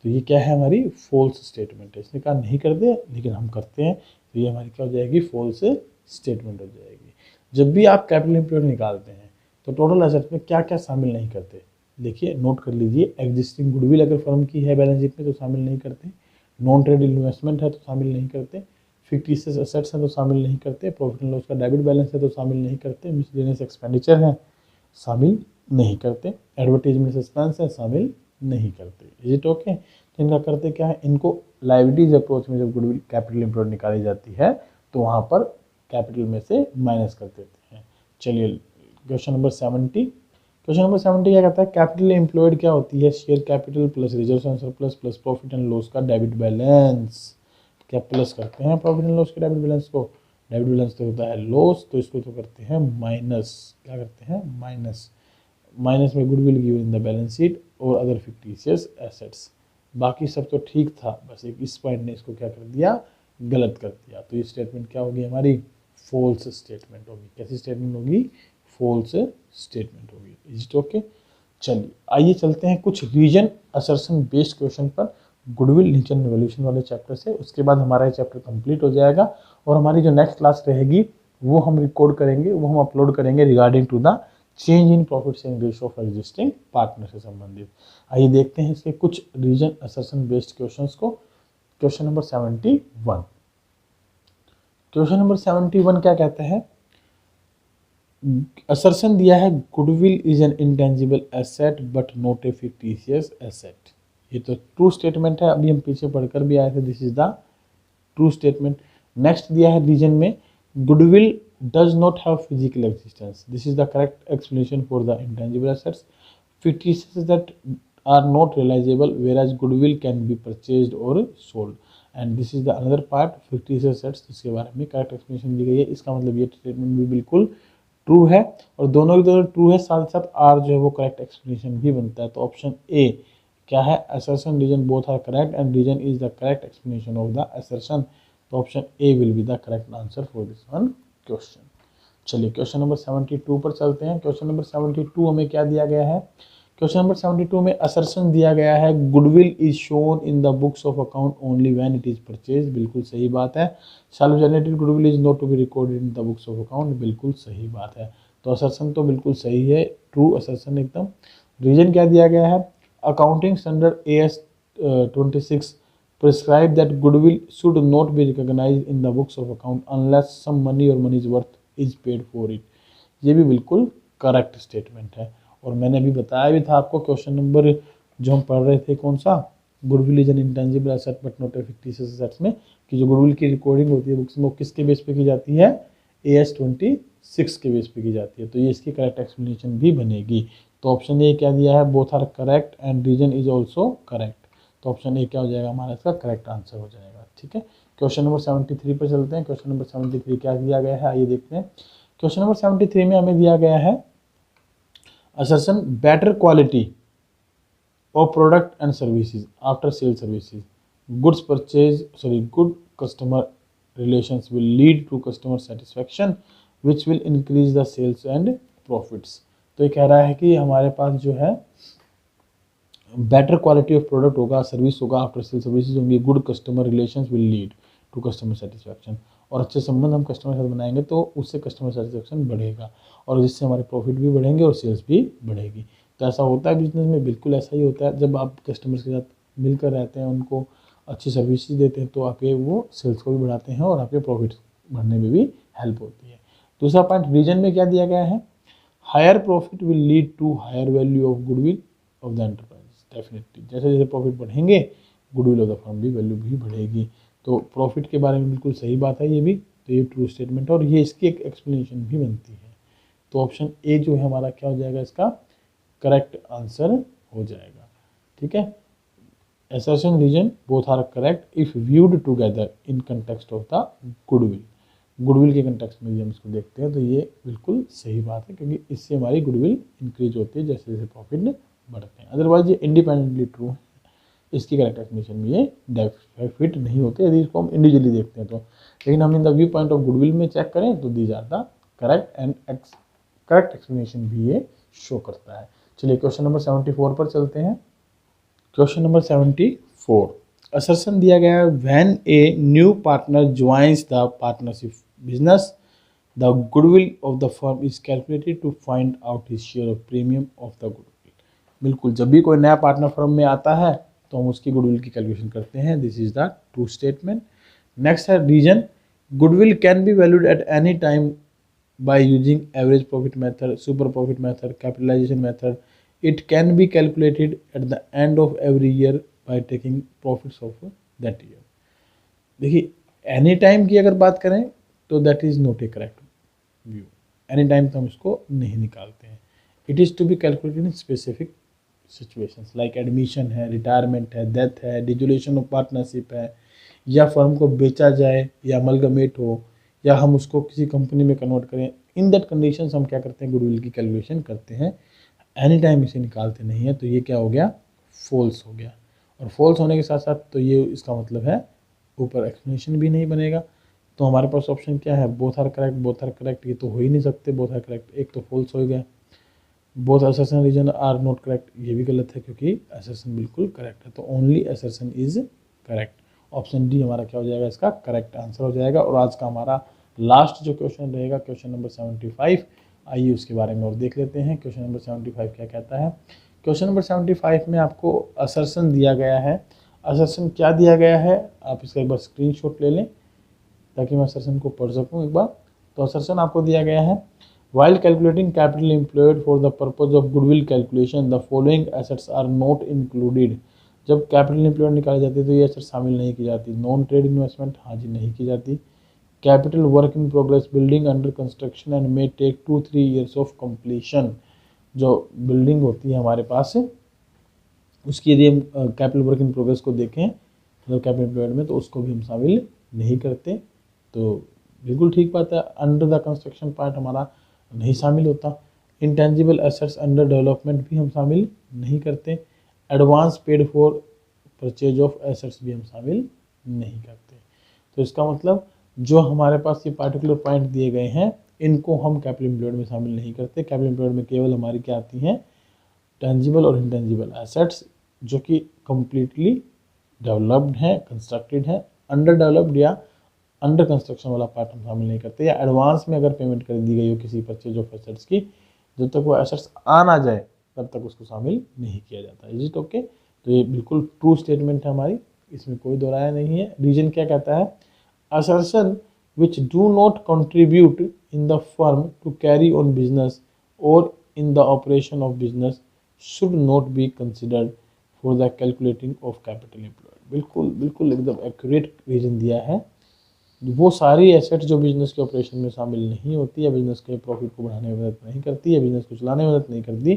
तो ये क्या है? हमारी फॉल्स स्टेटमेंट है। इसने कहा नहीं करते लेकिन हम करते हैं, तो ये हमारी क्या हो जाएगी? फॉल्स स्टेटमेंट हो जाएगी। जब भी आप कैपिटल एम्प्लॉयड निकालते हैं तो टोटल एसेट में क्या क्या शामिल नहीं करते? देखिए, नोट कर लीजिए। एग्जिस्टिंग गुडविल अगर फर्म की है बैलेंस शीट में तो शामिल नहीं करते, नॉन ट्रेड इन्वेस्टमेंट है तो शामिल नहीं करते, फिक्टिशियस एसेट्स हैं तो शामिल नहीं करते, प्रॉफिट एंड लॉस का डेबिट बैलेंस है तो शामिल नहीं करते, मिसलेनियस एक्सपेंडिचर है शामिल नहीं करते, एडवर्टीजमेंट एक्सपेंस है शामिल नहीं करते। Is it okay? तो इनका करते क्या है? इनको लायबिलिटीज अप्रोच में जब गुडविल कैपिटल एम्प्लॉयड निकाली जाती है तो वहाँ पर कैपिटल में से माइनस कर देते हैं। चलिए, क्वेश्चन नंबर 70। क्वेश्चन नंबर 70 क्या कहता है? कैपिटल एम्प्लॉयड क्या होती है? Share capital plus reserve and surplus plus profit and loss का डेबिट बैलेंस। क्या प्लस करते हैं प्रॉफिट एंड लॉस के डेबिट बैलेंस को? डेबिट बैलेंस तो होता है लॉस, तो इसको तो करते हैं माइनस। क्या करते हैं? माइनस। माइनस में goodwill given in the balance sheet और अदर फिक्टिशियस एसेट्स। बाकी सब तो ठीक था, बस एक इस पॉइंट ने इसको क्या कर दिया? गलत कर दिया। तो ये स्टेटमेंट क्या होगी हमारी? फॉल्स स्टेटमेंट होगी। कैसी स्टेटमेंट होगी? फॉल्स स्टेटमेंट होगी। Is it okay? चलिए, आइए चलते हैं कुछ रीजन असर्शन बेस्ड क्वेश्चन पर गुडविल रीजन रिवोल्यूशन वाले चैप्टर से। उसके बाद हमारा ये चैप्टर कंप्लीट हो जाएगा और हमारी जो नेक्स्ट क्लास रहेगी वो हम रिकॉर्ड करेंगे, वो हम अपलोड करेंगे regarding to the change in profit sharing ratio of existing partner से संबंधित। आइए देखते हैं इसके कुछ रीजन असर्शन बेस्ड क्वेश्चंस को। Question number 71। क्वेश्चन नंबर 71 क्या कहते हैं? असर्शन दिया है goodwill is an intangible asset but not a fictitious asset. ये तो ट्रू स्टेटमेंट है, अभी हम पीछे पढ़कर भी आए थे। This is the true statement. Next दिया है रीजन में, goodwill does not have physical existence. This is the correct explanation for the intangible assets. Fictitious that are not realizable whereas goodwill can be purchased or sold, and this is the another part fictitious assets, जिसके बारे में correct explanation दी गई है। इसका मतलब ये statement भी बिल्कुल ट्रू है और दोनों की दोनों ट्रू है, साथ साथ आर जो है वो करेक्ट एक्सप्लेनेशन भी बनता है। तो ऑप्शन ए क्या है? Assertion reason both are correct and reason is the correct explanation of the assertion. तो option A will be the correct answer for this one question. चलिए, क्वेश्चन नंबर 72 पर चलते हैं। क्वेश्चन नंबर 72 हमें क्या दिया गया है? क्वेश्चन नंबर 72 में असर्शन दिया गया है goodwill is shown in the books of account only when it is purchase. बिल्कुल सही बात है। Self generated goodwill is not to be recorded in the books of account. बिल्कुल सही बात है। तो असर्शन तो बिल्कुल सही है, ट्रू असर्शन एकदम। रीजन क्या दिया गया है? Accounting standard AS26 prescribe that goodwill should not be recognised in the books of account unless some money or money's worth is paid for it. ये भी बिल्कुल करेक्ट स्टेटमेंट है। और मैंने अभी बताया भी था आपको क्वेश्चन नंबर जो हम पढ़ रहे थे कौन सा, goodwill is an intangible asset but not a fictitious assets में, कि जो गुडविल की रिकॉर्डिंग होती है बुक्स में वो किसके बेस पे की जाती है? AS26 के बेस पे की जाती है। तो ये इसकी करेक्ट एक्सप्लेनेशन भी बनेगी। तो ऑप्शन ए क्या दिया है? Both are correct and reason is also correct. तो ऑप्शन ए क्या हो जाएगा हमारा? इसका करेक्ट आंसर हो जाएगा। ठीक है, क्वेश्चन नंबर 73 पर चलते हैं। क्वेश्चन नंबर 73 क्या दिया गया है आइए देखते हैं। क्वेश्चन नंबर 73 में हमें दिया गया है assertion better quality of product and services after sale services, good customer relations will lead to customer satisfaction which will increase the sales and profits। तो ये कह रहा है कि हमारे पास जो है बेटर क्वालिटी ऑफ प्रोडक्ट होगा, सर्विस होगा, आफ्टर सेल सर्विसेज होंगी, good customer relations will lead to customer satisfaction, और अच्छे संबंध हम कस्टमर के साथ बनाएंगे तो उससे कस्टमर सेटिस्फैक्शन बढ़ेगा और जिससे हमारे प्रॉफिट भी बढ़ेंगे और सेल्स भी बढ़ेगी। तो ऐसा होता है बिजनेस में, बिल्कुल ऐसा ही होता है। जब आप कस्टमर्स के साथ मिलकर रहते हैं, उनको अच्छी सर्विसेज देते हैं तो आपके वो सेल्स को भी बढ़ाते हैं और आपके प्रॉफिट बढ़ने में भी हेल्प होती है। दूसरा पॉइंट रीजन में क्या दिया गया है, higher profit will lead to higher value of goodwill of the enterprise. Definitely जैसे जैसे प्रॉफिट बढ़ेंगे गुडविल ऑफ द फर्म भी वैल्यू भी बढ़ेगी। तो प्रॉफिट के बारे में बिल्कुल सही बात है ये भी, तो ये ट्रू स्टेटमेंट है और ये इसकी एक एक्सप्लेनेशन भी बनती है। तो ऑप्शन ए जो है हमारा क्या हो जाएगा, इसका करेक्ट आंसर हो जाएगा। ठीक है, assertion region both are correct if viewed together in context of the goodwill। Goodwill के कंटेक्स्ट में भी हम इसको देखते हैं तो ये बिल्कुल सही बात है, क्योंकि इससे हमारी गुडविल इंक्रीज होती है जैसे जैसे प्रॉफिट बढ़ते हैं। अदरवाइज ये इंडिपेंडेंटली ट्रू है, इसकी करेक्ट एक्सप्लेनेशन में ये फिट नहीं होते यदि इसको हम इंडिविजुअली देखते हैं तो। लेकिन हम in the view point of goodwill में चेक करें तो these are the correct and correct explanation भी ये शो करता है। चलिए क्वेश्चन नंबर 74 पर चलते हैं। क्वेश्चन नंबर 74 असर्शन दिया गया है, when a new partner joins the partnership business the goodwill of the firm is calculated to find out his share of premium of the goodwill. बिल्कुल जब भी कोई नया पार्टनर फर्म में आता है तो हम उसकी गुडविल की कैलकुलेशन करते हैं। This is the true statement. Next है reason, goodwill can be valued at any time by using average profit method, super profit method, capitalization method. It can be calculated at the end of every year by taking profits of that year। देखिए any time की अगर बात करें तो that is not a correct view. Any time तो हम इसको नहीं निकालते हैं। It is to be calculated in specific situations like admission है, रिटायरमेंट है, डेथ है, डिजोल्यूशन ऑफ पार्टनरशिप है, या फर्म को बेचा जाए या अमलगमेट हो या हम उसको किसी कंपनी में कन्वर्ट करें। इन दैट कंडीशंस हम क्या करते हैं, गुडविल की कैलकुलेशन करते हैं। एनी टाइम इसे निकालते नहीं है, तो ये क्या हो गया, फॉल्स हो गया। और फॉल्स होने के साथ साथ तो ये इसका मतलब है ऊपर एक्सप्लेनेशन भी नहीं बनेगा। तो हमारे पास ऑप्शन क्या है, both are correct, both are correct, ये तो हो ही नहीं सकते बोथ आर करेक्ट, एक तो फॉल्स हो गया। Both assertion reason are not correct, ये भी गलत है क्योंकि असर्शन बिल्कुल करेक्ट है। तो only assertion is correct. Option D हमारा क्या हो जाएगा, इसका करेक्ट आंसर हो जाएगा। और आज का हमारा लास्ट जो क्वेश्चन रहेगा क्वेश्चन नंबर 75, आइए उसके बारे में और देख लेते हैं। क्वेश्चन नंबर 75 क्या कहता है। क्वेश्चन नंबर 75 में आपको असर्शन दिया गया है। असर्शन क्या दिया गया है, आप इसका एक बार स्क्रीनशॉट ले लें ताकि मैं असर्शन को पढ़ सकूं एक बार। तो असर्शन आपको दिया गया है, while calculating capital employed for the purpose of goodwill calculation the following assets are not included. जब कैपिटल एम्प्लॉयड निकाली जाती है तो ये एसेट शामिल नहीं की जाती। नॉन ट्रेड इन्वेस्टमेंट, हाँ जी नहीं की जाती। Capital work in progress, building under construction and may take 2-3 years of completion. जो बिल्डिंग होती है हमारे पास उसकी यदि हम कैपिटल वर्क इन प्रोग्रेस को देखें मतलब कैपिटल एम्प्लॉयड में, तो उसको भी हम शामिल नहीं करते। तो बिल्कुल ठीक बात है, अंडर द कंस्ट्रक्शन पार्ट हमारा नहीं शामिल होता। इंटेंजिबल एसेट्स अंडर डेवलपमेंट भी हम शामिल नहीं करते। Advance paid for purchase of assets भी हम शामिल नहीं करते। तो इसका मतलब जो हमारे पास ये पार्टिकुलर पॉइंट दिए गए हैं इनको हम कैपिटल एम्प्लॉयड में शामिल नहीं करते। कैपिटल एम्प्लॉयड में केवल हमारी क्या आती हैं, टेंजिबल और इंटेंजिबल एसेट्स जो कि कम्प्लीटली डेवलप्ड हैं, कंस्ट्रक्टेड हैं। अंडर डेवलप्ड या अंडर कंस्ट्रक्शन वाला पार्ट हम शामिल नहीं करते। या एडवांस में अगर पेमेंट कर दी गई हो किसी परचेज ऑफ एसेट्स की, जब तक वो एसेट्स आ ना जाए तब तक उसको शामिल नहीं किया जाता। Is it okay. तो ये बिल्कुल ट्रू स्टेटमेंट है हमारी, इसमें कोई दो राय नहीं है। रीजन क्या कहता है, assertion which do not contribute in the firm to carry on business or in the operation of business should not be considered for the calculating of capital employed। बिल्कुल बिल्कुल एकदम एक्यूरेट रीजन दिया है। वो सारी एसेट्स जो business के operation में शामिल नहीं होती या बिजनेस के प्रॉफिट को बढ़ाने में मदद नहीं करती या बिजनेस को चलाने में मदद नहीं करती,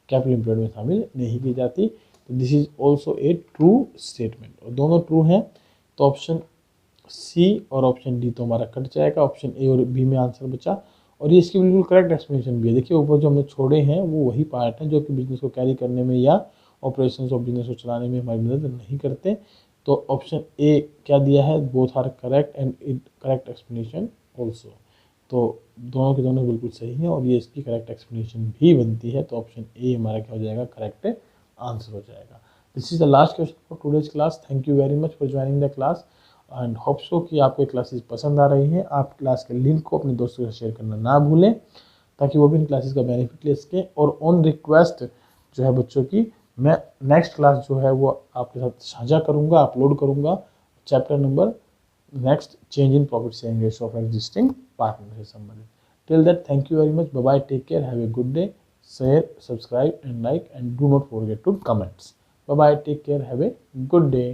कैपिटल एम्प्लॉयड में शामिल नहीं की जाती। तो this is also a true statement. और दोनों ट्रू हैं तो ऑप्शन सी और ऑप्शन डी तो हमारा कट जाएगा। ऑप्शन ए और बी में आंसर बचा और ये इसकी बिल्कुल करेक्ट एक्सप्लेनेशन भी है। देखिए ऊपर जो हमने छोड़े हैं वो वही पार्ट हैं जो कि बिजनेस को कैरी करने में या ऑपरेशंस और बिजनेस को चलाने में हमारी मदद नहीं करते। तो ऑप्शन ए क्या दिया है, both are correct and correct explanation also. तो दोनों के दोनों बिल्कुल सही है और ये इसकी करेक्ट एक्सप्लेनेशन भी बनती है। तो ऑप्शन ए हमारा क्या हो जाएगा, करेक्ट आंसर हो जाएगा। This is the last question for today's class. Thank you very much for joining the class and hope so कि आपको क्लासेस पसंद आ रही हैं। आप क्लास के लिंक को अपने दोस्तों के साथ शेयर करना ना भूलें ताकि वो भी इन क्लासेस का बेनिफिट ले सकें। और ऑन रिक्वेस्ट जो है बच्चों की, मैं नेक्स्ट क्लास जो है वो आपके साथ साझा करूँगा, अपलोड करूँगा, chapter number next change in profit sharing ratio of existing partner से संबंधित। Till that thank you very much, bye bye, take care, have a good day, share, subscribe and like and do not forget to comments. Bye bye, take care, have a good day.